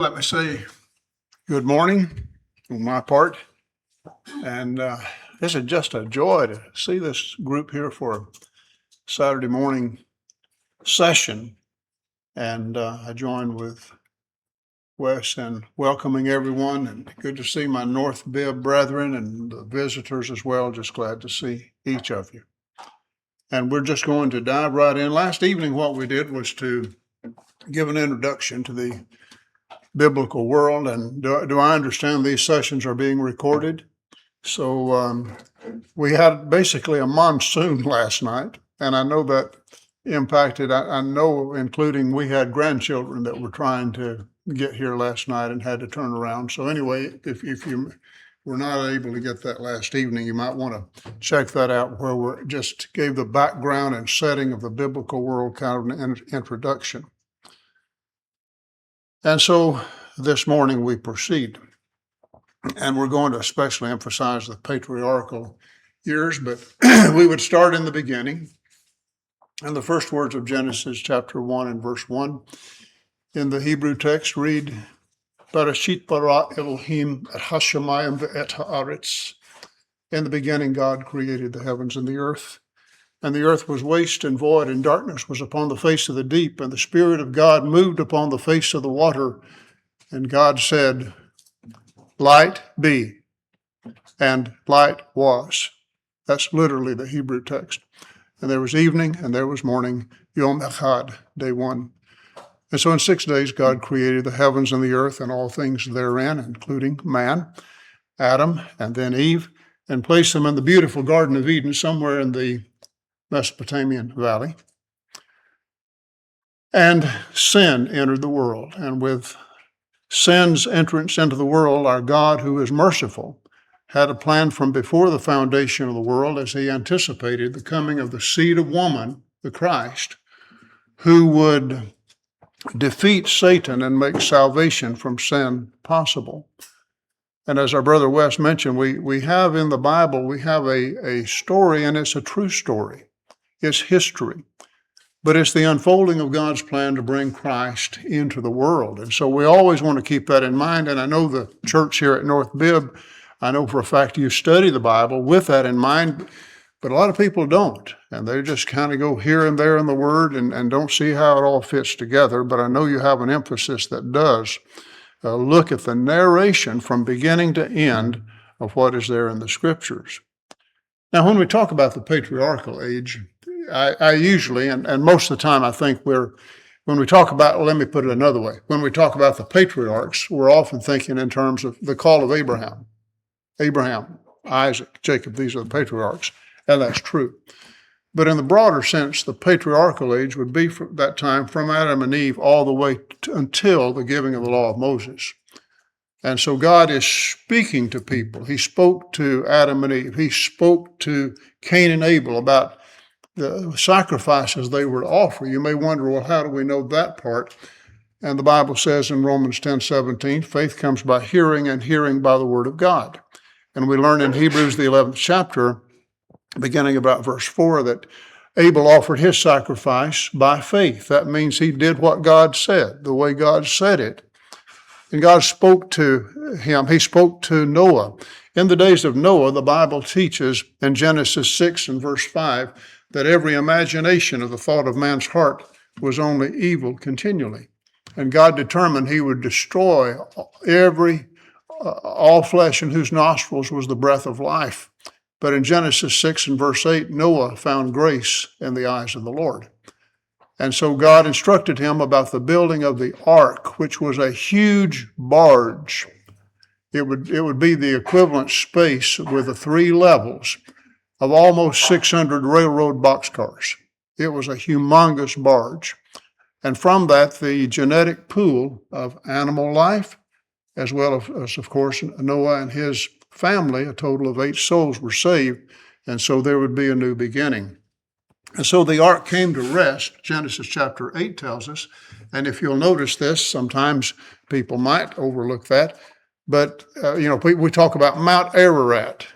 Let me say good morning on my part. And this is just a joy to see this group here for a Saturday morning session. And I join with Wes in welcoming everyone, and good to see my North Bib brethren and the visitors as well. Just glad to see each of you. And we're just going to dive right in. Last evening, what we did was to give an introduction to the biblical world. And do I understand these sessions are being recorded? So we had basically a monsoon last night, and I know that impacted, I know, including we had grandchildren that were trying to get here last night and had to turn around. So anyway, if you were not able to get that last evening, you might want to check that out, where we just gave the background and setting of the biblical world, kind of an introduction. And so this morning we proceed, and we're going to especially emphasize the patriarchal years, but we would start in the beginning. And the first words of Genesis chapter 1 and verse 1 in the Hebrew text read, Bereshit bara Elohim et hashamayim ve'et haaretz. In the beginning God created the heavens and the earth. And the earth was waste and void, and darkness was upon the face of the deep, and the Spirit of God moved upon the face of the water. And God said, Light be, and light was. That's literally the Hebrew text. And there was evening, and there was morning, Yom Echad, day one. And so in 6 days God created the heavens and the earth and all things therein, including man, Adam, and then Eve, and placed them in the beautiful Garden of Eden somewhere in the Mesopotamian valley. And sin entered the world. And with sin's entrance into the world, our God, who is merciful, had a plan from before the foundation of the world, as he anticipated the coming of the seed of woman, the Christ, who would defeat Satan and make salvation from sin possible. And as our brother Wes mentioned, we have in the Bible, we have a story, and it's a true story. It's history, but it's the unfolding of God's plan to bring Christ into the world. And so we always want to keep that in mind. And I know the church here at North Bib, I know for a fact you study the Bible with that in mind, but a lot of people don't. And they just kind of go here and there in the Word and don't see how it all fits together. But I know you have an emphasis that does look at the narration from beginning to end of what is there in the Scriptures. Now, when we talk about the patriarchal age, I usually, and most of the time I think when we talk about, let me put it another way, when we talk about the patriarchs, we're often thinking in terms of the call of Abraham. Abraham, Isaac, Jacob, these are the patriarchs, and that's true. But in the broader sense, the patriarchal age would be from that time from Adam and Eve all the way until the giving of the law of Moses. And so God is speaking to people. He spoke to Adam and Eve. He spoke to Cain and Abel about the sacrifices they were to offer. You may wonder, well, how do we know that part? And the Bible says in Romans 10:17, faith comes by hearing, and hearing by the word of God. And we learn in Hebrews, the 11th chapter, beginning about verse 4, that Abel offered his sacrifice by faith. That means he did what God said, the way God said it. And God spoke to him. He spoke to Noah. In the days of Noah, the Bible teaches in Genesis 6 and verse 5 that every imagination of the thought of man's heart was only evil continually. And God determined he would destroy all flesh in whose nostrils was the breath of life. But in Genesis 6 and verse 8, Noah found grace in the eyes of the Lord. And so God instructed him about the building of the ark, which was a huge barge. It would be the equivalent space with the 3 levels of almost 600 railroad boxcars. It was a humongous barge. And from that, the genetic pool of animal life, as well as, of course, Noah and his family, a total of 8 souls were saved. And so there would be a new beginning. And so the ark came to rest, Genesis chapter 8 tells us. And if you'll notice this, sometimes people might overlook that. But, we talk about Mount Ararat.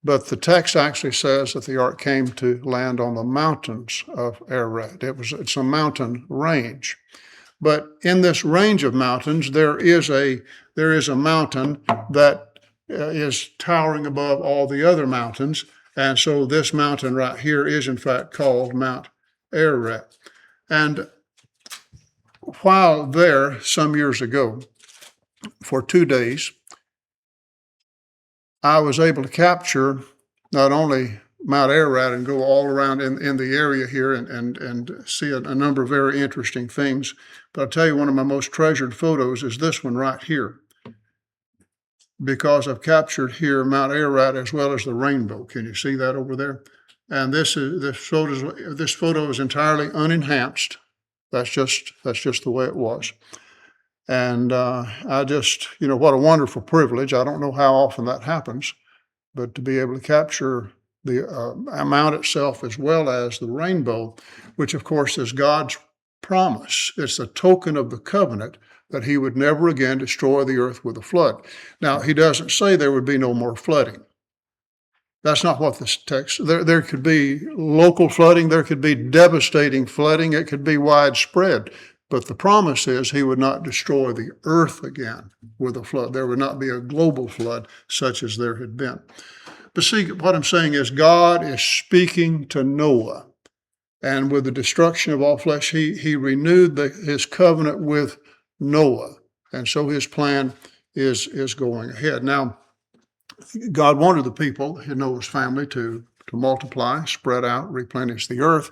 But the text actually says that the ark came to land on the mountains of Ararat. It's a mountain range. But in this range of mountains, there is a mountain that is towering above all the other mountains. And so this mountain right here is in fact called Mount Ararat. And while there some years ago, for 2 days, I was able to capture not only Mount Ararat and go all around in the area here and see a number of very interesting things. But I'll tell you, one of my most treasured photos is this one right here, because I've captured here Mount Ararat as well as the rainbow. Can you see that over there? And this photo is entirely unenhanced. That's just the way it was. And I just, what a wonderful privilege. I don't know how often that happens, but to be able to capture the mount itself as well as the rainbow, which of course is God's promise. It's a token of the covenant that he would never again destroy the earth with a flood. Now, he doesn't say there would be no more flooding. That's not what this text, there could be local flooding, there could be devastating flooding, it could be widespread. But the promise is he would not destroy the earth again with a flood. There would not be a global flood such as there had been. But see, what I'm saying is God is speaking to Noah. And with the destruction of all flesh, he renewed his covenant with Noah. And so his plan is going ahead. Now, God wanted the people, Noah's family, to multiply, spread out, replenish the earth.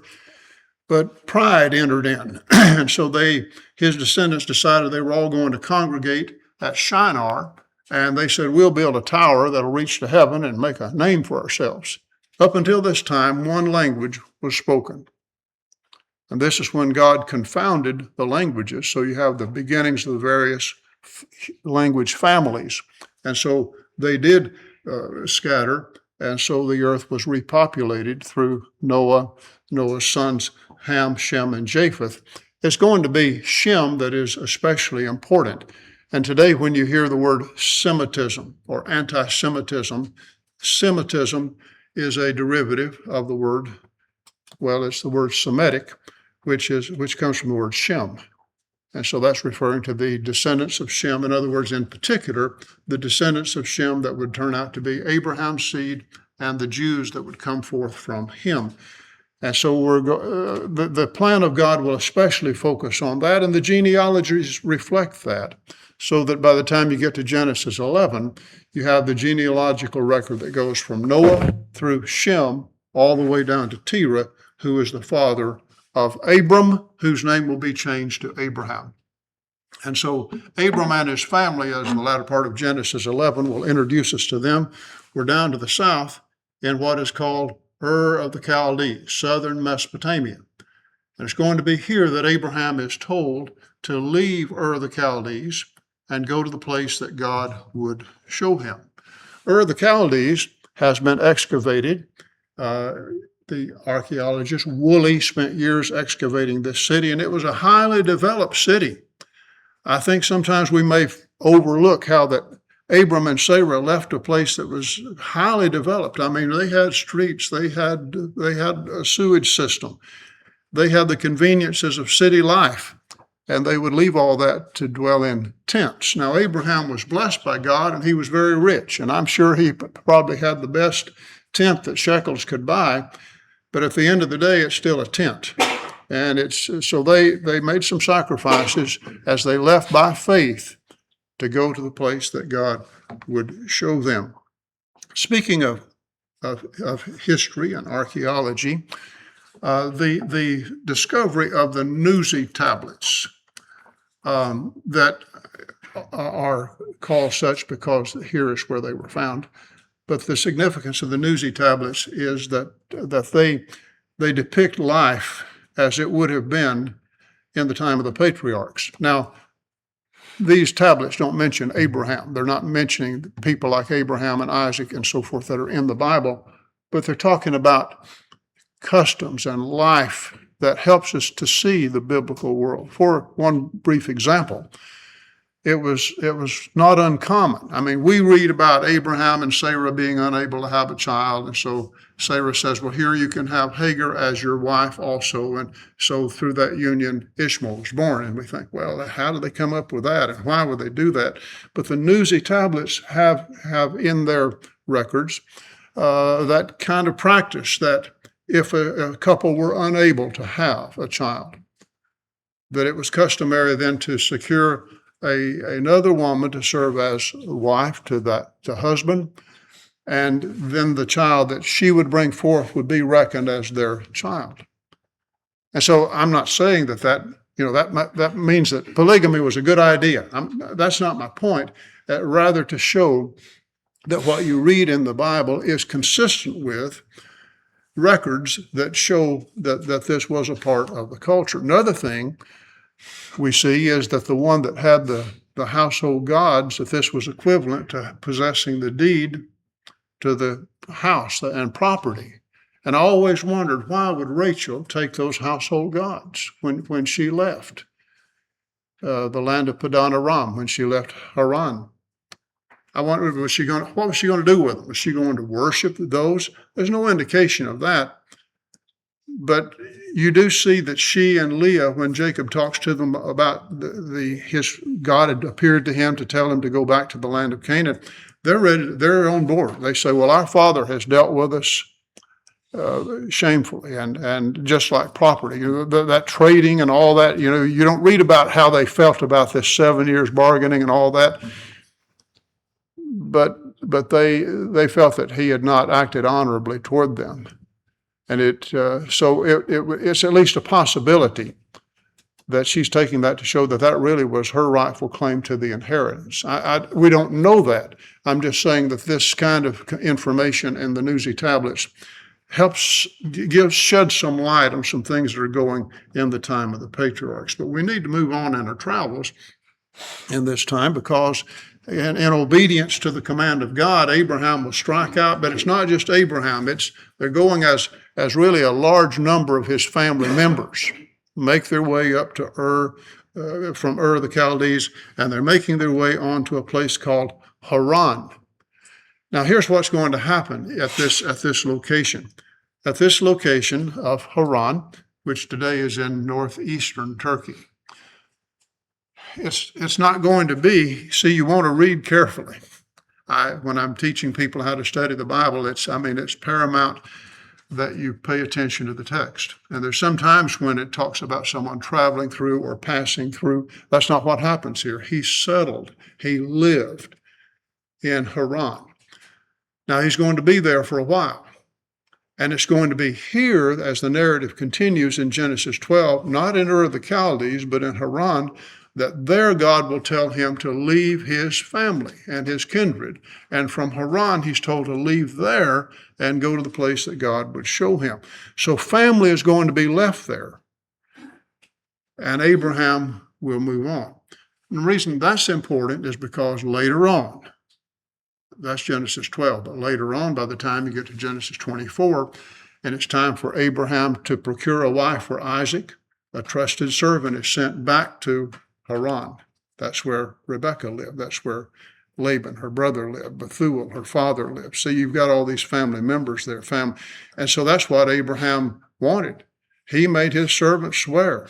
But pride entered in. And so his descendants decided they were all going to congregate at Shinar. And they said, we'll build a tower that'll reach to heaven and make a name for ourselves. Up until this time, one language was spoken. And this is when God confounded the languages. So you have the beginnings of the various language families. And so they did scatter. And so the earth was repopulated through Noah's sons, Ham, Shem, and Japheth. It's going to be Shem that is especially important. And today when you hear the word Semitism or anti-Semitism, Semitism is a derivative of the word, it's the word Semitic, which comes from the word Shem. And so that's referring to the descendants of Shem. In other words, in particular, the descendants of Shem that would turn out to be Abraham's seed and the Jews that would come forth from him. And so the plan of God will especially focus on that, and the genealogies reflect that, so that by the time you get to Genesis 11, you have the genealogical record that goes from Noah through Shem all the way down to Terah, who is the father of Abram, whose name will be changed to Abraham. And so Abram and his family, as in the latter part of Genesis 11, will introduce us to them. We're down to the south in what is called Ur of the Caldees, southern Mesopotamia. And it's going to be here that Abraham is told to leave Ur of the Caldees and go to the place that God would show him. Ur of the Caldees has been excavated. The archaeologist Woolley spent years excavating this city, and it was a highly developed city. I think sometimes we may overlook how that Abram and Sarah left a place that was highly developed. I mean, they had streets, they had a sewage system, they had the conveniences of city life, and they would leave all that to dwell in tents. Now, Abraham was blessed by God, and he was very rich, and I'm sure he probably had the best tent that shekels could buy, but at the end of the day, it's still a tent. And so they made some sacrifices as they left by faith to go to the place that God would show them. Speaking of history and archaeology, the discovery of the Nuzi tablets that are called such because here is where they were found. But the significance of the Nuzi tablets is that they depict life as it would have been in the time of the patriarchs. Now, these tablets don't mention Abraham. They're not mentioning people like Abraham and Isaac and so forth that are in the Bible, but they're talking about customs and life that helps us to see the biblical world. For one brief example, it was not uncommon. I mean, we read about Abraham and Sarah being unable to have a child, and so Sarah says, well, here you can have Hagar as your wife also, and so through that union, Ishmael was born. And we think, well, how did they come up with that, and why would they do that? But the Nuzi tablets have in their records that kind of practice, that if a couple were unable to have a child, that it was customary then to secure another woman to serve as wife to the husband, and then the child that she would bring forth would be reckoned as their child. And so I'm not saying that means that polygamy was a good idea. That's not my point. Rather to show that what you read in the Bible is consistent with records that show that this was a part of the culture. Another thing we see is that the one that had the household gods, that this was equivalent to possessing the deed to the house and property. And I always wondered, why would Rachel take those household gods when she left the land of Padan Aram, when she left Haran? I wondered, what was she going to do with them? Was she going to worship those? There's no indication of that. But you do see that she and Leah, when Jacob talks to them about his God had appeared to him to tell him to go back to the land of Canaan, they're on board. They say, well, our father has dealt with us shamefully and just like property. That trading and all that, you don't read about how they felt about this 7 years bargaining and all that. But they felt that he had not acted honorably toward them. And it's at least a possibility that she's taking that to show that really was her rightful claim to the inheritance. We don't know that. I'm just saying that this kind of information in the Nuzi tablets shed some light on some things that are going in the time of the patriarchs. But we need to move on in our travels in this time, because in obedience to the command of God, Abraham will strike out. But it's not just Abraham. They're going as really a large number of his family members make their way up to from Ur the Caldees, and they're making their way on to a place called Haran. Now, here's what's going to happen at this location. At this location of Haran, which today is in northeastern Turkey, it's not going to be, you want to read carefully. When I'm teaching people how to study the Bible, it's paramount that you pay attention to the text. And there's sometimes when it talks about someone traveling through or passing through, that's not what happens here. He settled, he lived in Haran. Now he's going to be there for a while. And it's going to be here, as the narrative continues in Genesis 12, not in Ur of the Caldees, but in Haran, that there God will tell him to leave his family and his kindred. And from Haran, he's told to leave there and go to the place that God would show him. So family is going to be left there. And Abraham will move on. And the reason that's important is because later on, that's Genesis 12, but later on, by the time you get to Genesis 24, and it's time for Abraham to procure a wife for Isaac, a trusted servant is sent back to Haran. That's where Rebekah lived. That's where Laban, her brother, lived. Bethuel, her father, lived. So you've got all these family members there. And so that's what Abraham wanted. He made his servant swear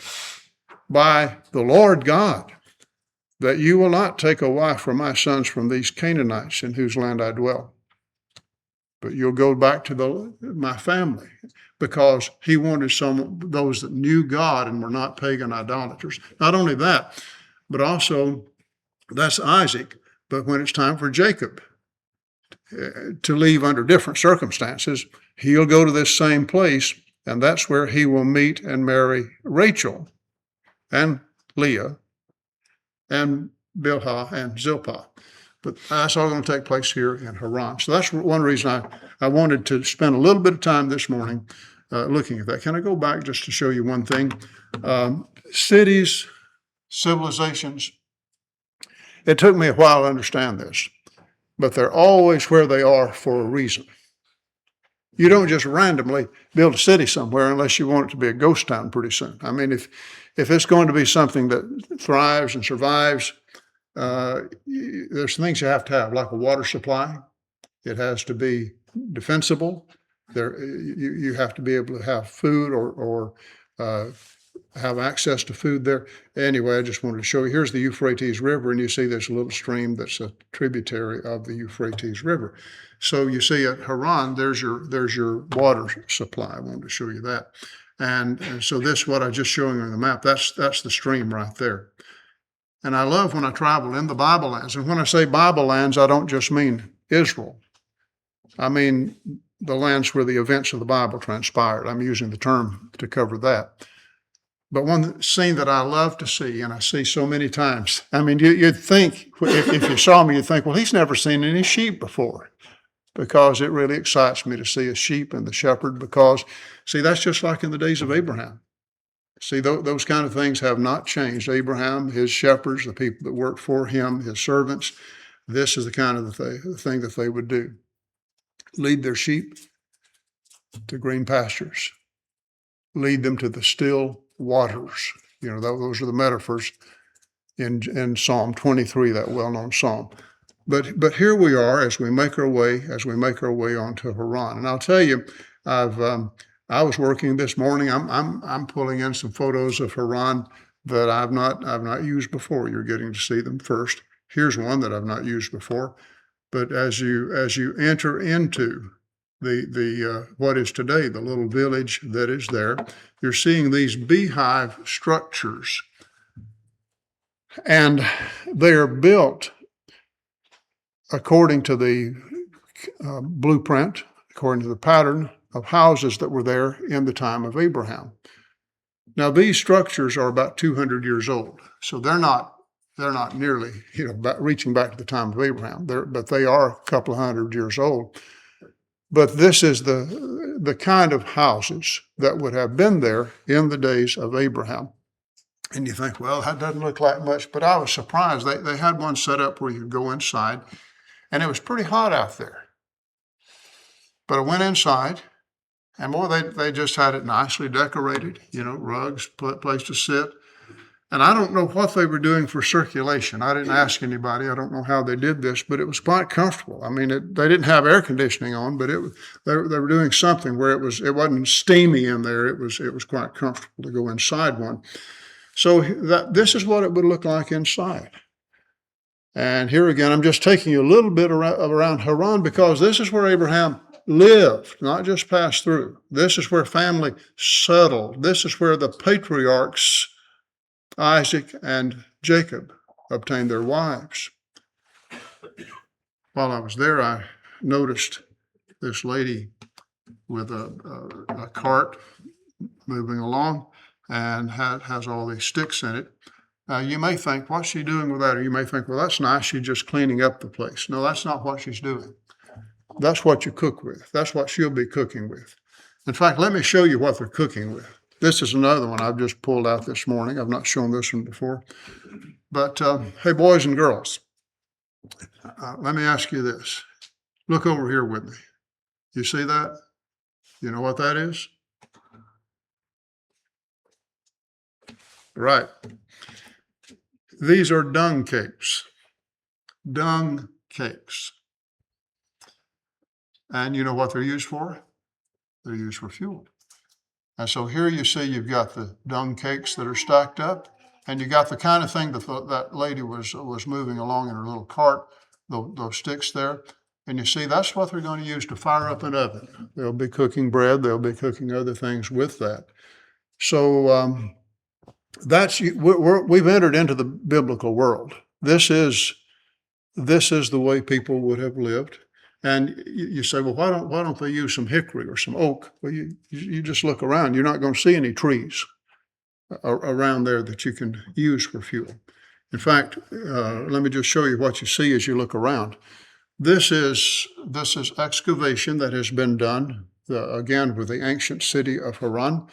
by the Lord God that you will not take a wife for my sons from these Canaanites in whose land I dwell, but you'll go back to my family, because he wanted those that knew God and were not pagan idolaters. Not only that, but also that's Isaac. But when it's time for Jacob to leave under different circumstances, he'll go to this same place, and that's where he will meet and marry Rachel and Leah and Bilhah and Zilpah. But that's all going to take place here in Haran. So that's one reason I wanted to spend a little bit of time this morning looking at that. Can I go back just to show you one thing? Cities, civilizations, it took me a while to understand this, but they're always where they are for a reason. You don't just randomly build a city somewhere unless you want it to be a ghost town pretty soon. I mean, if it's going to be something that thrives and survives, there's things you have, like a water supply. It has to be defensible. You have to be able to have food or have access to food there. Anyway, I just wanted to show you. Here's the Euphrates River, and you see there's a little stream that's a tributary of the Euphrates River. So you see at Haran, there's your water supply. I wanted to show you that. And so this, what I just showing you on the map, that's the stream right there. And I love when I travel in the Bible lands. And when I say Bible lands, I don't just mean Israel. I mean the lands where the events of the Bible transpired. I'm using the term to cover that. But one scene that I love to see, and I see so many times, I mean, you'd think, if you saw me, you'd think, well, he's never seen any sheep before, because it really excites me to see a sheep and the shepherd, because, see, that's just like in the days of Abraham. See, those kind of things have not changed. Abraham, his shepherds, the people that worked for him, his servants, this is the kind of thing that they would do. Lead their sheep to green pastures. Lead them to the still waters. You know, those are the metaphors in Psalm 23, that well-known psalm. But here we are as we make our way onto Haran. And I'll tell you, I was working this morning. I'm pulling in some photos of Haran that I've not used before. You're getting to see them first. Here's one that I've not used before. But as you enter into the what is today the little village that is there, you're seeing these beehive structures, and they are built according to the blueprint, according to the pattern of houses that were there in the time of Abraham. Now, these structures are about 200 years old, so they're not nearly, reaching back to the time of Abraham, but they are a couple of hundred years old. But this is the kind of houses that would have been there in the days of Abraham. And you think, well, that doesn't look like much, but I was surprised. They had one set up where you could go inside, and it was pretty hot out there. But I went inside, and boy, they just had it nicely decorated, rugs, place to sit. And I don't know what they were doing for circulation. I didn't ask anybody. I don't know how they did this, but it was quite comfortable. I mean, they didn't have air conditioning on, but they were doing something where it wasn't steamy in there. It was quite comfortable to go inside one. So this is what it would look like inside. And here again, I'm just taking you a little bit around Haran, because this is where Abraham lived, not just passed through. This is where family settled. This is where the patriarchs, Isaac and Jacob, obtained their wives. While I was there, I noticed this lady with a cart moving along, and has all these sticks in it. Now, you may think, what's she doing with that? Or you may think, well, that's nice. She's just cleaning up the place. No, that's not what she's doing. That's what you cook with. That's what she'll be cooking with. In fact, let me show you what they're cooking with. This is another one I've just pulled out this morning. I've not shown this one before. But hey, boys and girls, let me ask you this. Look over here with me. You see that? You know what that is? Right. These are dung cakes. Dung cakes. And you know what they're used for? They're used for fuel. And so here you see you've got the dung cakes that are stacked up, and you got the kind of thing that lady was moving along in her little cart, those sticks there. And you see that's what they're going to use to fire up an oven. They'll be cooking bread. They'll be cooking other things with that. So we've entered into the biblical world. This is the way people would have lived. And you say, well, why don't they use some hickory or some oak? Well, you just look around. You're not going to see any trees around there that you can use for fuel. In fact, let me just show you what you see as you look around. This is excavation that has been done, again, with the ancient city of Haran.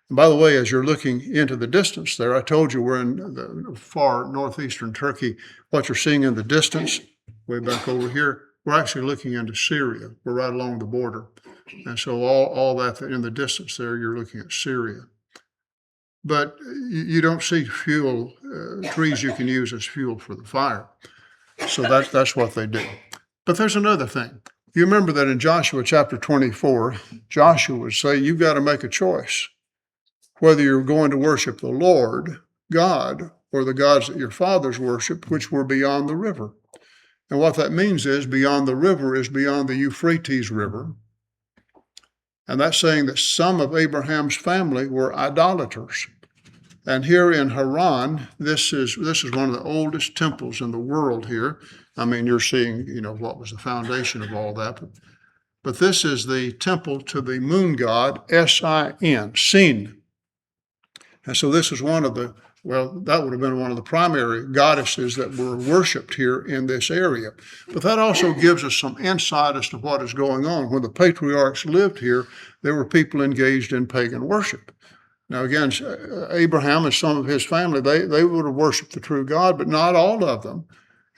And by the way, as you're looking into the distance there, I told you we're in the far northeastern Turkey. What you're seeing in the distance, way back over here, we're actually looking into Syria. We're right along the border. And so all that in the distance there, you're looking at Syria. but you don't see fuel, trees you can use as fuel for the fire. So that's what they do. But there's another thing. You remember that in Joshua chapter 24, Joshua would say, you've got to make a choice, whether you're going to worship the Lord, God, or the gods that your fathers worshiped, which were beyond the river. And what that means is beyond the river is beyond the Euphrates River. And that's saying that some of Abraham's family were idolaters. And here in Haran, this is one of the oldest temples in the world here. I mean, you're seeing, what was the foundation of all that. But this is the temple to the moon god, Sin, Sin. And so this is that would have been one of the primary goddesses that were worshipped here in this area. But that also gives us some insight as to what is going on. When the patriarchs lived here, there were people engaged in pagan worship. Now, again, Abraham and some of his family, they would have worshiped the true God, but not all of them.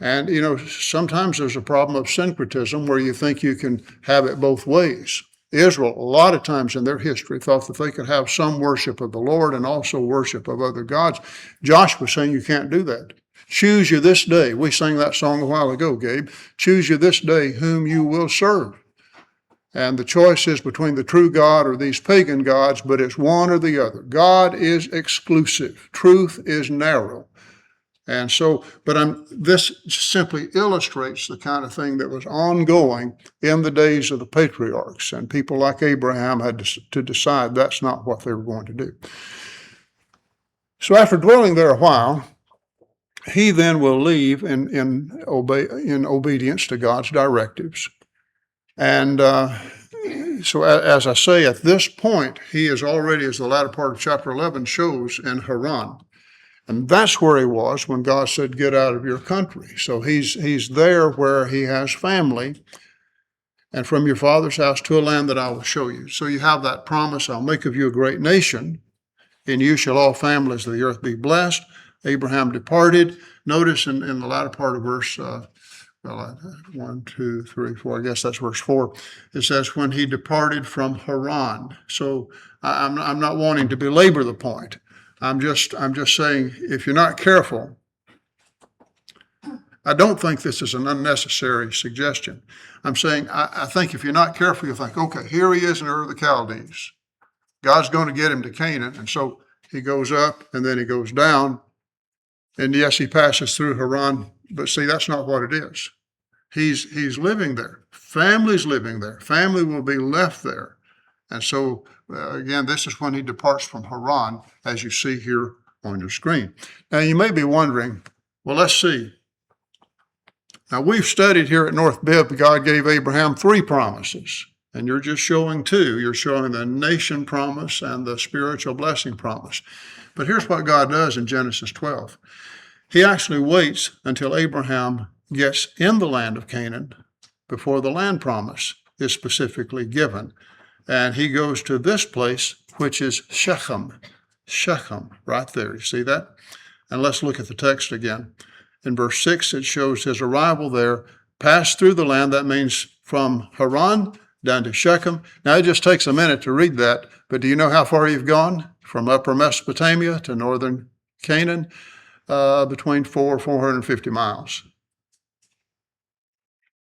And, sometimes there's a problem of syncretism where you think you can have it both ways. Israel, a lot of times in their history, thought that they could have some worship of the Lord and also worship of other gods. Joshua was saying you can't do that. Choose you this day. We sang that song a while ago, Gabe. Choose you this day whom you will serve. And the choice is between the true God or these pagan gods, but it's one or the other. God is exclusive. Truth is narrow. And so, this simply illustrates the kind of thing that was ongoing in the days of the patriarchs. And people like Abraham had to decide that's not what they were going to do. So after dwelling there a while, he then will leave in obedience to God's directives. And so as I say, at this point, he is already, as the latter part of chapter 11 shows, in Haran. And that's where he was when God said, get out of your country. So he's there where he has family. And from your father's house to a land that I will show you. So you have that promise, I'll make of you a great nation. In you shall all families of the earth be blessed. Abraham departed. Notice in the latter part of verse 1, 2, 3, 4, I guess that's verse 4. It says, when he departed from Haran. So I'm not wanting to belabor the point. I'm just saying, if you're not careful, I don't think this is an unnecessary suggestion. I'm saying, I think if you're not careful, you'll think, okay, here he is in Ur of the Caldees. God's going to get him to Canaan. And so he goes up and then he goes down. And yes, he passes through Haran, but see, that's not what it is. He's living there. Family's living there. Family will be left there. And so, again, this is when he departs from Haran, as you see here on your screen. Now, you may be wondering, well, let's see. Now, we've studied here at North Bibb, God gave Abraham 3 promises, and you're just showing 2. You're showing the nation promise and the spiritual blessing promise. But here's what God does in Genesis 12. He actually waits until Abraham gets in the land of Canaan before the land promise is specifically given. And he goes to this place, which is Shechem. Shechem, right there. You see that? And let's look at the text again. In verse 6, it shows his arrival there, passed through the land. That means from Haran down to Shechem. Now, it just takes a minute to read that, but do you know how far you've gone? From upper Mesopotamia to northern Canaan, between 450 miles.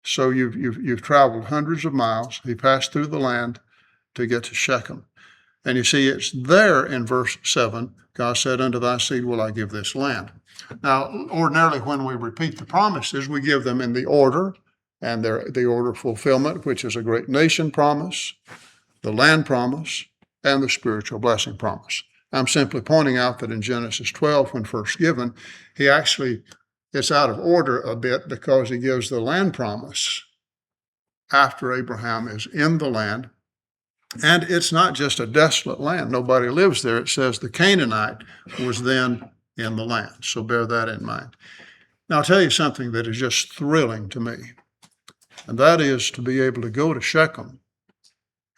So you've traveled hundreds of miles. He passed through the land to get to Shechem. And you see, it's there in verse 7, God said, unto thy seed will I give this land. Now, ordinarily, when we repeat the promises, we give them in the order, and the order of fulfillment, which is a great nation promise, the land promise, and the spiritual blessing promise. I'm simply pointing out that in Genesis 12, when first given, it's out of order a bit because he gives the land promise after Abraham is in the land. And it's not just a desolate land. Nobody lives there. It says the Canaanite was then in the land. So bear that in mind. Now, I'll tell you something that is just thrilling to me, and that is to be able to go to Shechem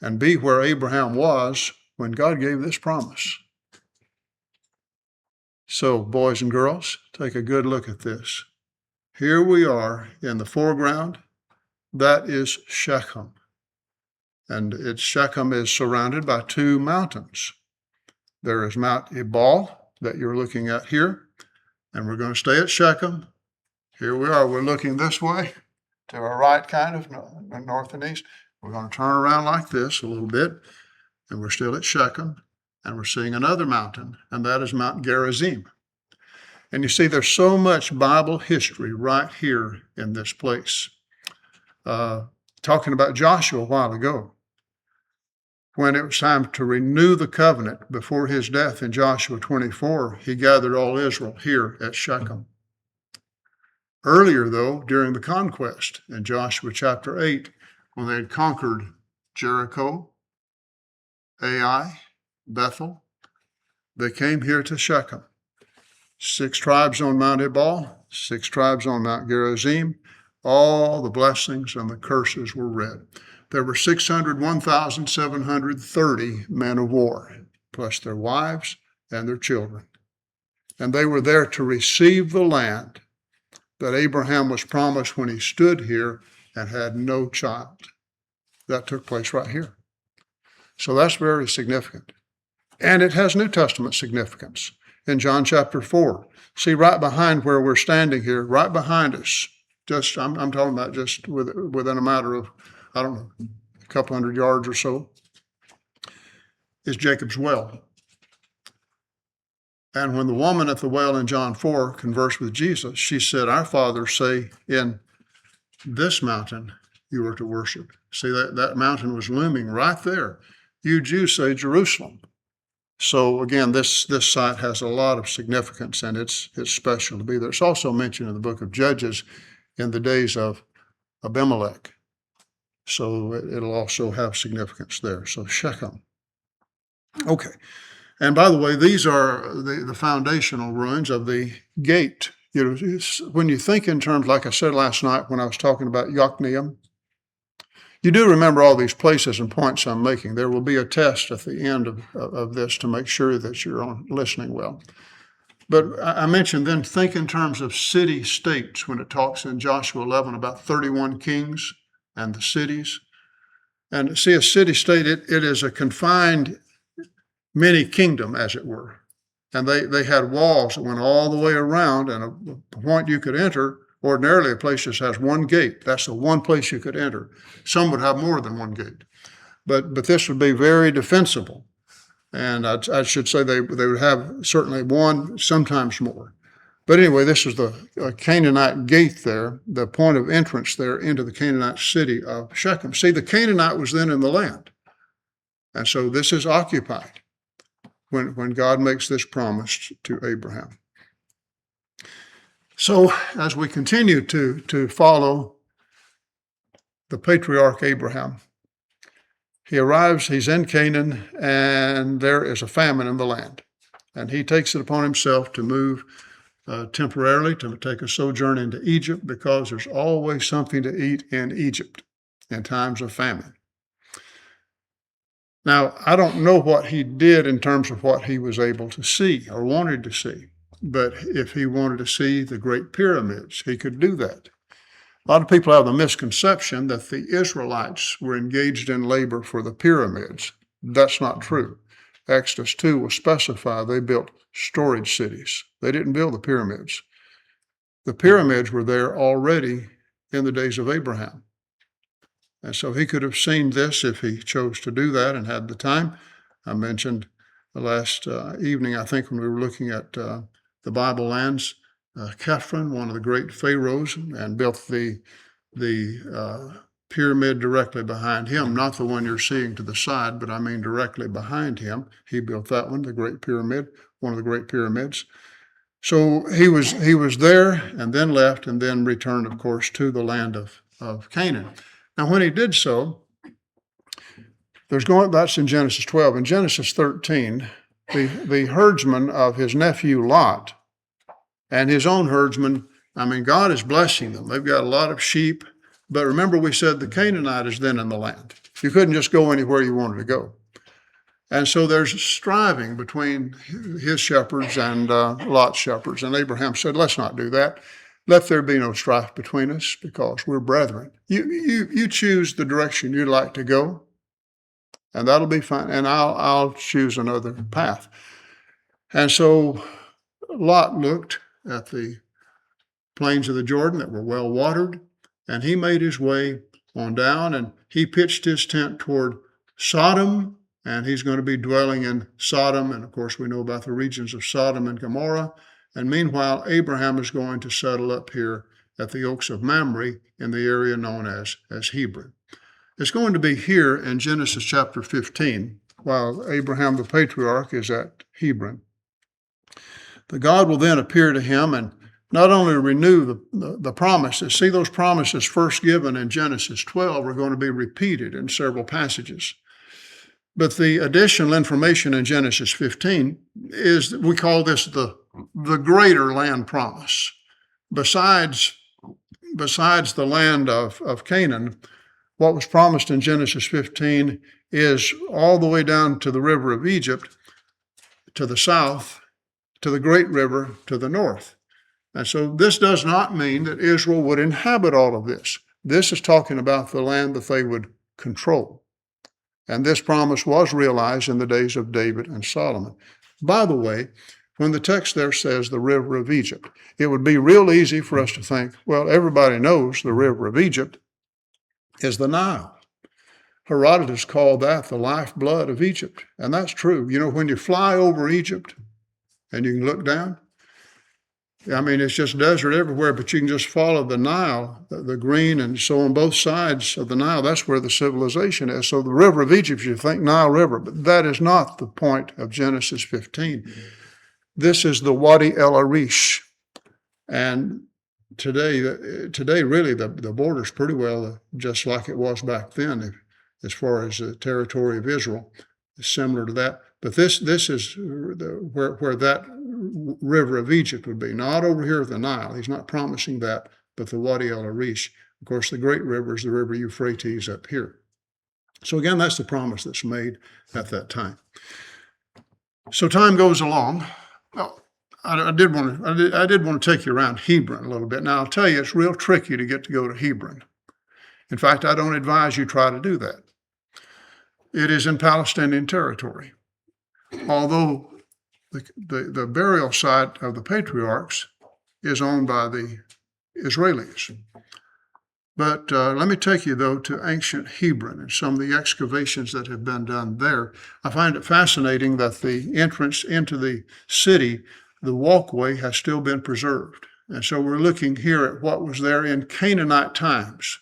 and be where Abraham was when God gave this promise. So, boys and girls, take a good look at this. Here we are in the foreground. That is Shechem. And Shechem is surrounded by 2 mountains. There is Mount Ebal that you're looking at here, and we're going to stay at Shechem. Here we are. We're looking this way to our right, kind of north and east. We're going to turn around like this a little bit, and we're still at Shechem, and we're seeing another mountain, and that is Mount Gerizim. And you see, there's so much Bible history right here in this place. Talking about Joshua a while ago, when it was time to renew the covenant before his death in Joshua 24, he gathered all Israel here at Shechem. Earlier, though, during the conquest in Joshua chapter 8, when they had conquered Jericho, Ai, Bethel, they came here to Shechem. 6 tribes on Mount Ebal, 6 tribes on Mount Gerizim. All the blessings and the curses were read. There were 1,730 men of war, plus their wives and their children. And they were there to receive the land that Abraham was promised when he stood here and had no child. That took place right here. So that's very significant. And it has New Testament significance. In John chapter 4, see right behind where we're standing here, right behind us, I'm talking about just within a matter of, I don't know, a couple hundred yards or so, is Jacob's well. And when the woman at the well in John 4 conversed with Jesus, she said, "Our fathers say, in this mountain you are to worship." See, that mountain was looming right there. You Jews say Jerusalem. So again, this site has a lot of significance, and it's special to be there. It's also mentioned in the book of Judges in the days of Abimelech. So it'll also have significance there. So Shechem. Okay. And by the way, these are the foundational ruins of the gate. You know, when you think in terms, like I said last night when I was talking about Yokneam, you do remember all these places and points I'm making. There will be a test at the end of this to make sure that you're listening well. But I mentioned then, think in terms of city-states when it talks in Joshua 11 about 31 kings and the cities. And see, a city-state, it is a confined mini kingdom, as it were. And they had walls that went all the way around, and a point you could enter. Ordinarily, a place just has one gate. That's the one place you could enter. Some would have more than one gate. But this would be very defensible. And I should say they would have certainly one, sometimes more. But anyway, this is the Canaanite gate there, the point of entrance there into the Canaanite city of Shechem. See, the Canaanite was then in the land. And so this is occupied when God makes this promise to Abraham. So as we continue to follow the patriarch Abraham, he arrives, he's in Canaan, and there is a famine in the land. And he takes it upon himself to move temporarily, to take a sojourn into Egypt, because there's always something to eat in Egypt in times of famine. Now, I don't know what he did in terms of what he was able to see or wanted to see, but if he wanted to see the Great Pyramids, he could do that. A lot of people have the misconception that the Israelites were engaged in labor for the pyramids. That's not true. Exodus 2 will specify they built storage cities. They didn't build the pyramids. The pyramids were there already in the days of Abraham. And so he could have seen this if he chose to do that and had the time. I mentioned the last evening, I think, when we were looking at the Bible lands, Khephren, one of the great pharaohs, and built the pyramid directly behind him, not the one you're seeing to the side, but I mean directly behind him. He built that one, the Great Pyramid, one of the great pyramids. So he was there and then left and then returned, of course, to the land of Canaan. Now, when he did so, that's in Genesis 12. In Genesis 13, the herdsman of his nephew Lot and his own herdsmen, God is blessing them. They've got a lot of sheep. But remember, we said the Canaanite is then in the land. You couldn't just go anywhere you wanted to go. And so there's striving between his shepherds and Lot's shepherds. And Abraham said, let's not do that. Let there be no strife between us, because we're brethren. You choose the direction you'd like to go, and that'll be fine. And I'll choose another path. And so Lot looked at the plains of the Jordan that were well watered, and he made his way on down, and he pitched his tent toward Sodom, and he's going to be dwelling in Sodom. And of course, we know about the regions of Sodom and Gomorrah. And meanwhile, Abraham is going to settle up here at the Oaks of Mamre in the area known as Hebron. It's going to be here in Genesis chapter 15, while Abraham the patriarch is at Hebron. The God will then appear to him and not only renew the promises. See, those promises first given in Genesis 12 are going to be repeated in several passages. But the additional information in Genesis 15 is, we call this the greater land promise. Besides the land of Canaan, what was promised in Genesis 15 is all the way down to the river of Egypt, to the south, to the great river to the north. And so this does not mean that Israel would inhabit all of this. This is talking about the land that they would control. And this promise was realized in the days of David and Solomon. By the way, when the text there says the river of Egypt, it would be real easy for us to think, well, everybody knows the river of Egypt is the Nile. Herodotus called that the lifeblood of Egypt. And that's true. You know, when you fly over Egypt and you can look down, I mean, it's just desert everywhere, but you can just follow the Nile, the green, and so on both sides of the Nile, that's where the civilization is. So the river of Egypt, you think Nile River, but that is not the point of Genesis 15. This is the Wadi El Arish. And today really, the border's pretty well just like it was back then, as far as the territory of Israel. It's similar to that. But this is where that river of Egypt would be, not over here at the Nile. He's not promising that, but the Wadi El Arish. Of course, the great river is the river Euphrates up here. So again, that's the promise that's made at that time. So time goes along. Well, I did want to take you around Hebron a little bit. Now, I'll tell you, it's real tricky to go to Hebron. In fact, I don't advise you try to do that. It is in Palestinian territory. Although the burial site of the patriarchs is owned by the Israelis. But let me take you, though, to ancient Hebron and some of the excavations that have been done there. I find it fascinating that the entrance into the city, the walkway, has still been preserved. And so we're looking here at what was there in Canaanite times.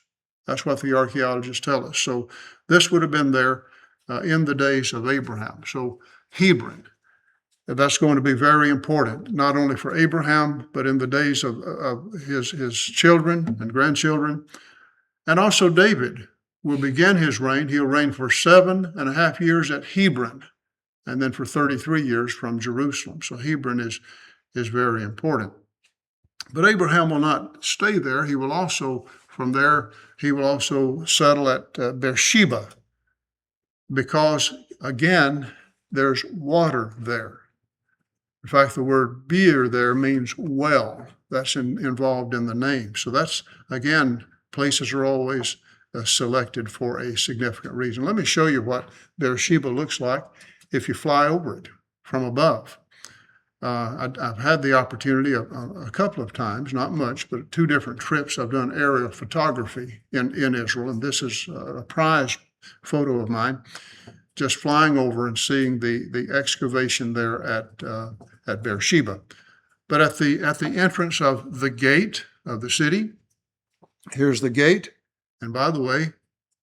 That's what the archaeologists tell us. So this would have been there in the days of Abraham. So Hebron, that's going to be very important, not only for Abraham, but in the days of his children and grandchildren. And also David will begin his reign. He'll reign for 7.5 years at Hebron, and then for 33 years from Jerusalem. So Hebron is very important. But Abraham will not stay there. He will also, from there, he will also settle at Beersheba, because, again, there's water there. In fact, the word beer there means well. That's involved in the name. So that's, again, places are always selected for a significant reason. Let me show you what Beersheba looks like if you fly over it from above. I've had the opportunity a couple of times, not much, but 2 different trips. I've done aerial photography in Israel, and this is a prized photo of mine, just flying over and seeing the excavation there at Beersheba. But at the entrance of the gate of the city, here's the gate. And by the way,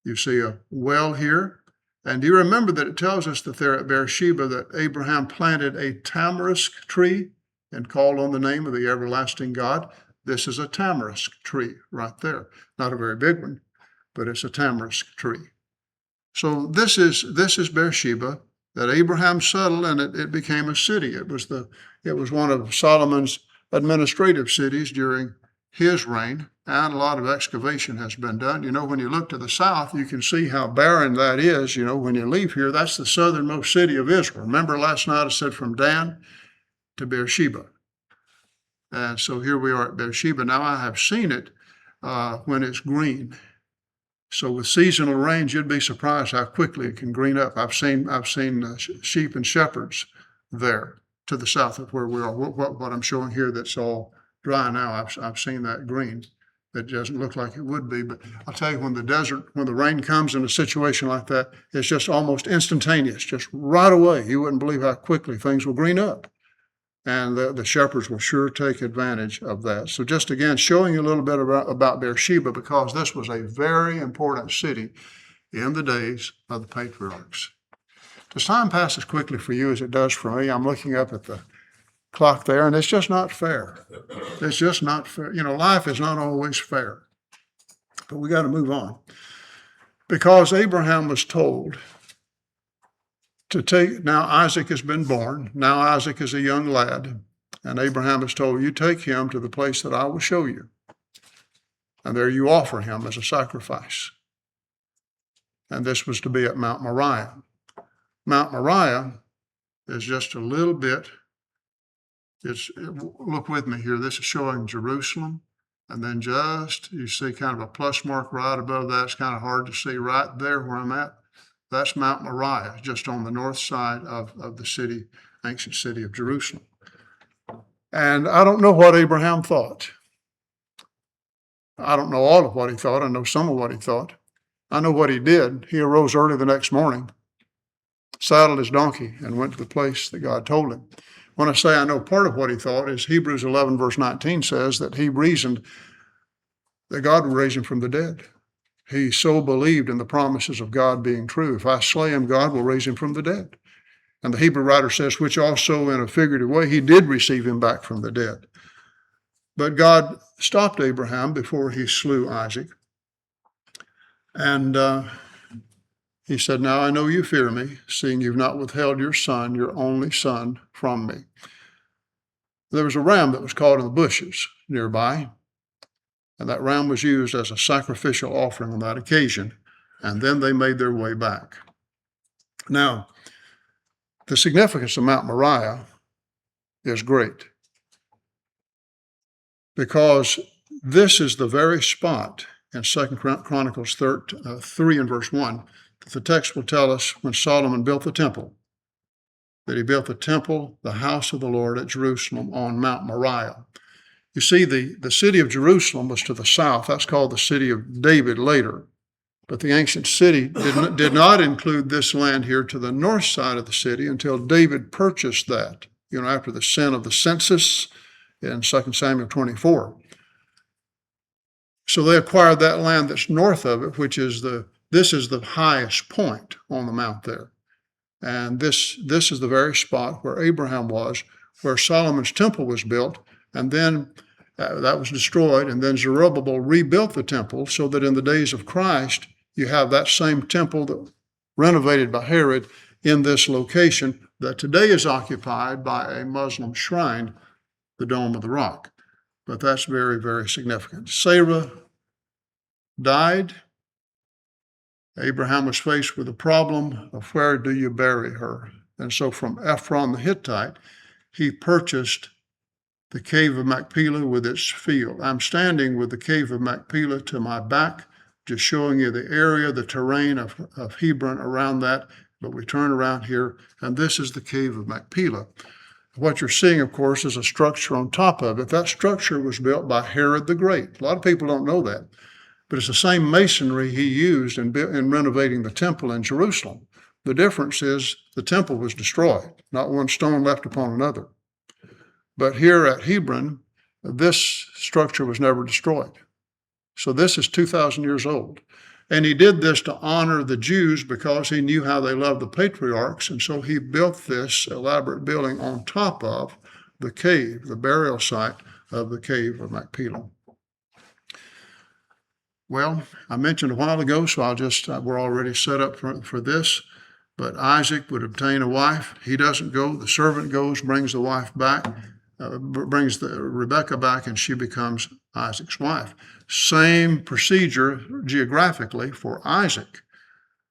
you see a well here. And do you remember that it tells us that there at Beersheba that Abraham planted a tamarisk tree and called on the name of the everlasting God? This is a tamarisk tree right there. Not a very big one, but it's a tamarisk tree. So this is Beersheba that Abraham settled, and it became a city. It was one of Solomon's administrative cities during his reign, and a lot of excavation has been done. You know, when you look to the south, you can see how barren that is. You know, when you leave here, that's the southernmost city of Israel. Remember last night I said from Dan to Beersheba. And so here we are at Beersheba. Now I have seen it when it's green. So with seasonal rains, you'd be surprised how quickly it can green up. I've seen sheep and shepherds there. to the south of where we are. What I'm showing here that's all dry now, I've seen that green. It doesn't look like it would be, but I'll tell you, when the rain comes in a situation like that, it's just almost instantaneous, just right away. You wouldn't believe how quickly things will green up. And the shepherds will sure take advantage of that. So just again, showing you a little bit about Beersheba, because this was a very important city in the days of the patriarchs. Does time pass as quickly for you as it does for me? I'm looking up at the clock there, and it's just not fair. It's just not fair. Life is not always fair. But we got to move on. Because Abraham was told to take, now Isaac has been born. Now Isaac is a young lad. And Abraham is told, you take him to the place that I will show you. And there you offer him as a sacrifice. And this was to be at Mount Moriah. Mount Moriah is just a little bit, look with me here. This is showing Jerusalem. And then you see kind of a plus mark right above that. It's kind of hard to see right there where I'm at. That's Mount Moriah, just on the north side of the ancient city of Jerusalem. And I don't know what Abraham thought. I don't know all of what he thought. I know some of what he thought. I know what he did. He arose early the next morning, saddled his donkey, and went to the place that God told him. When I say I know part of what he thought, is Hebrews 11, verse 19 says that he reasoned that God would raise him from the dead. He so believed in the promises of God being true. If I slay him, God will raise him from the dead. And the Hebrew writer says, which also in a figurative way, he did receive him back from the dead. But God stopped Abraham before he slew Isaac. And he said, now I know you fear me, seeing you've not withheld your son, your only son, from me. There was a ram that was caught in the bushes nearby, and that ram was used as a sacrificial offering on that occasion, and then they made their way back. Now, the significance of Mount Moriah is great, because this is the very spot in 2 Chronicles 3 and verse 1 that the text will tell us when Solomon built the temple, that he built the temple, the house of the Lord at Jerusalem on Mount Moriah. You see, the city of Jerusalem was to the south. That's called the city of David later. But the ancient city did not include this land here to the north side of the city until David purchased that, after the sin of the census in 2 Samuel 24. So they acquired that land that's north of it, which is this is the highest point on the mount there. And this is the very spot where Abraham was, where Solomon's temple was built, and then that was destroyed, and then Zerubbabel rebuilt the temple so that in the days of Christ, you have that same temple that renovated by Herod in this location that today is occupied by a Muslim shrine, the Dome of the Rock. But that's very, very significant. Sarah died. Abraham was faced with the problem of where do you bury her? And so from Ephron the Hittite, he purchased the cave of Machpelah with its field. I'm standing with the cave of Machpelah to my back, just showing you the area, the terrain of Hebron around that. But we turn around here, and this is the cave of Machpelah. What you're seeing, of course, is a structure on top of it. That structure was built by Herod the Great. A lot of people don't know that. But it's the same masonry he used in renovating the temple in Jerusalem. The difference is the temple was destroyed, not one stone left upon another. But here at Hebron, this structure was never destroyed. So this is 2,000 years old. And he did this to honor the Jews because he knew how they loved the patriarchs. And so he built this elaborate building on top of the cave, the burial site of the cave of Machpelah. Well, I mentioned a while ago, so we're already set up for this. But Isaac would obtain a wife. He doesn't go. The servant goes, brings the wife back, brings Rebekah back, and she becomes Isaac's wife. Same procedure geographically for Isaac.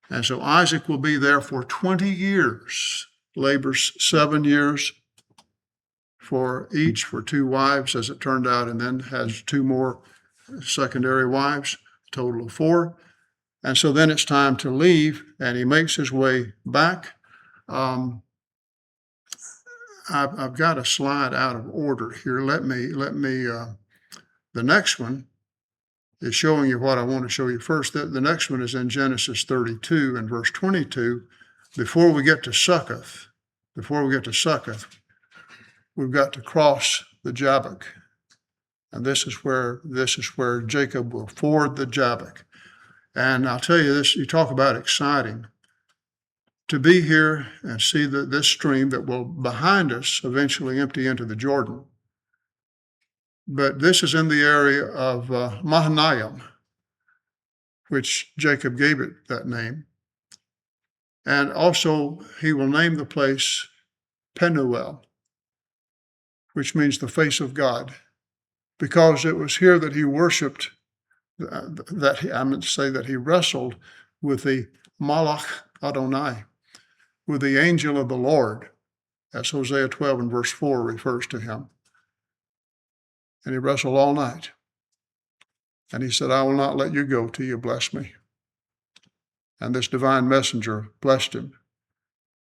And so Isaac will be there for 20 years, labors 7 years for each, for 2 wives, as it turned out, and then has 2 more secondary wives, a total of 4. And so then it's time to leave, and he makes his way back. I've got a slide out of order here. The next one is showing you what I want to show you first. The next one is in Genesis 32 and verse 22. Before we get to Succoth, we've got to cross the Jabbok. And this is where Jacob will ford the Jabbok. And I'll tell you this, you talk about exciting. To be here and see this stream that will behind us eventually empty into the Jordan. But this is in the area of Mahanaim, which Jacob gave it that name. And also he will name the place Penuel, which means the face of God, because it was here that he worshipped, that he wrestled with the Malach Adonai, with the angel of the Lord, as Hosea 12 and verse 4 refers to him. And he wrestled all night. And he said, I will not let you go till you bless me. And this divine messenger blessed him.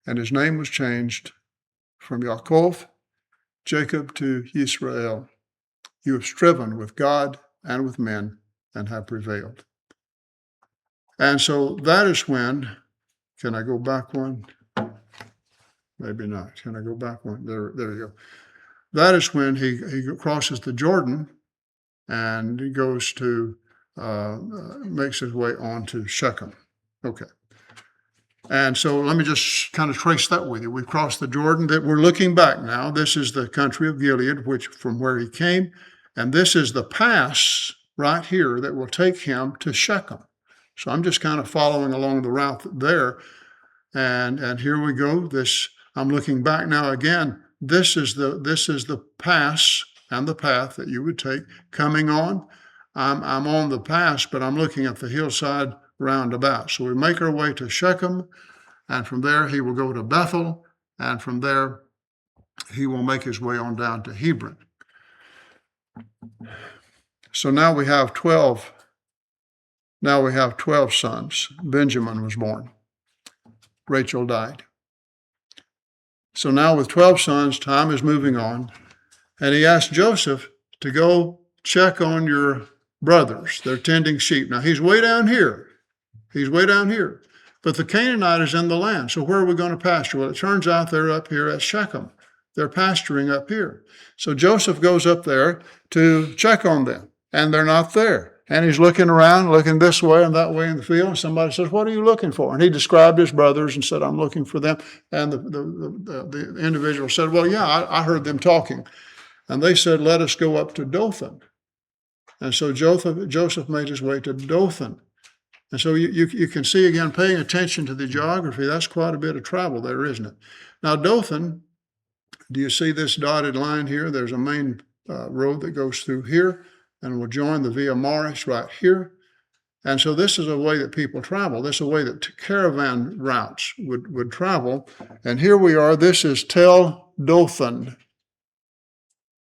And his name was changed from Yaakov, Jacob, to Yisrael. You have striven with God and with men and have prevailed. And so that is when, can I go back one? Maybe not. Can I go back one? There you go. That is when he crosses the Jordan and he goes to, makes his way on to Shechem. Okay. And so let me just kind of trace that with you. We've crossed the Jordan. That we're looking back now. This is the country of Gilead, which from where he came. And this is the pass right here that will take him to Shechem. So I'm just kind of following along the route there. And here we go. I'm looking back now again. This is the pass and the path that you would take coming on. I'm on the pass, but I'm looking at the hillside roundabout. So we make our way to Shechem, and from there he will go to Bethel, and from there he will make his way on down to Hebron. So now we have 12 sons. Benjamin was born. Rachel died. So now with 12 sons, time is moving on. And he asked Joseph to go check on your brothers. They're tending sheep. Now he's way down here. But the Canaanite is in the land. So where are we going to pasture? Well, it turns out they're up here at Shechem. They're pasturing up here. So Joseph goes up there to check on them, and they're not there. And he's looking around, looking this way and that way in the field. And somebody says, what are you looking for? And he described his brothers and said, I'm looking for them. And the individual said, well, yeah, I heard them talking. And they said, let us go up to Dothan. And so Joseph made his way to Dothan. And so you can see, again, paying attention to the geography, that's quite a bit of travel there, isn't it? Now, Dothan, do you see this dotted line here? There's a main road that goes through here, and will join the Via Maris right here. And so this is a way that people travel. This is a way that caravan routes would travel. And here we are. This is Tel Dothan.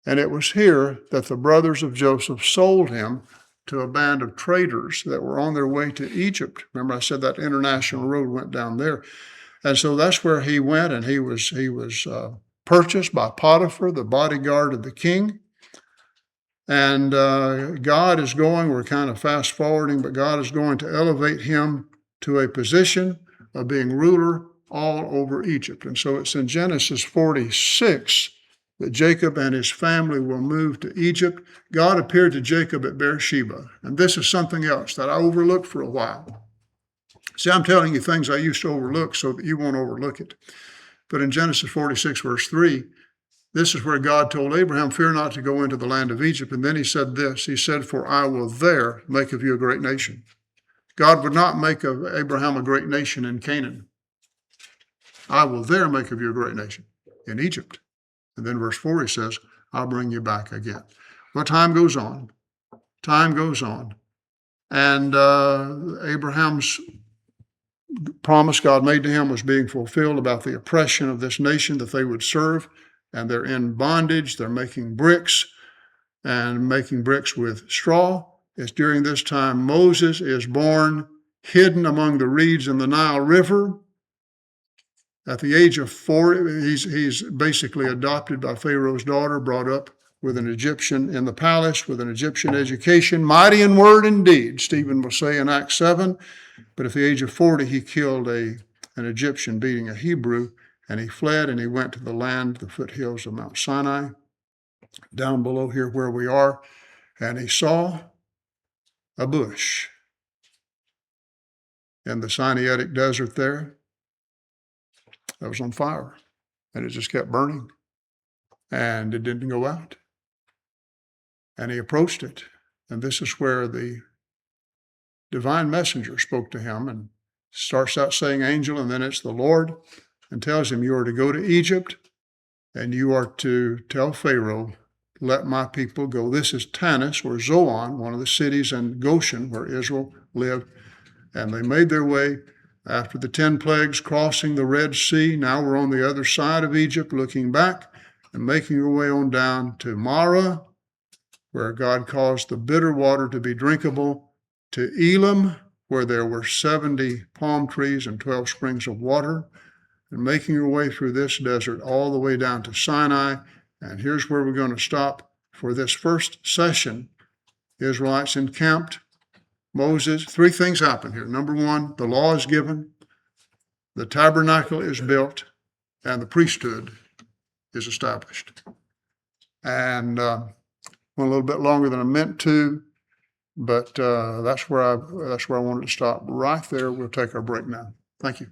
And it was here that the brothers of Joseph sold him to a band of traders that were on their way to Egypt. Remember I said that international road went down there. And so that's where he went, and he was purchased by Potiphar, the bodyguard of the king. And God is going, we're kind of fast forwarding, but God is going to elevate him to a position of being ruler all over Egypt. And so it's in Genesis 46 that Jacob and his family will move to Egypt. God appeared to Jacob at Beersheba. And this is something else that I overlooked for a while. See, I'm telling you things I used to overlook so that you won't overlook it. But in Genesis 46, verse 3, this is where God told Abraham, fear not to go into the land of Egypt. And then he said this, he said, for I will there make of you a great nation. God would not make of Abraham a great nation in Canaan. I will there make of you a great nation in Egypt. And then verse 4, he says, I'll bring you back again. Well, time goes on. And Abraham's promise God made to him was being fulfilled about the oppression of this nation that they would serve. And they're in bondage. They're making bricks and making bricks with straw. It's during this time Moses is born, hidden among the reeds in the Nile River. At the age of 40, he's basically adopted by Pharaoh's daughter, brought up with an Egyptian in the palace, with an Egyptian education, mighty in word and deed, Stephen will say in Acts 7. But at the age of 40, he killed an Egyptian beating a Hebrew, and he fled and he went to the land, the foothills of Mount Sinai, down below here where we are, and he saw a bush in the Sinaitic desert there that was on fire, and it just kept burning, and it didn't go out. And he approached it, and this is where the divine messenger spoke to him and starts out saying angel, and then it's the Lord, and tells him, you are to go to Egypt, and you are to tell Pharaoh, let my people go. This is Tanis, or Zoan, one of the cities in Goshen where Israel lived. And they made their way after the 10 plagues, crossing the Red Sea. Now we're on the other side of Egypt, looking back and making our way on down to Moriah, where God caused the bitter water to be drinkable, to Elim, where there were 70 palm trees and 12 springs of water, and making your way through this desert all the way down to Sinai. And here's where we're going to stop for this first session. Israelites encamped. Moses, 3 things happen here. Number 1, the law is given, the tabernacle is built, and the priesthood is established. And went a little bit longer than I meant to, but that's where I wanted to stop right there. We'll take our break now. Thank you.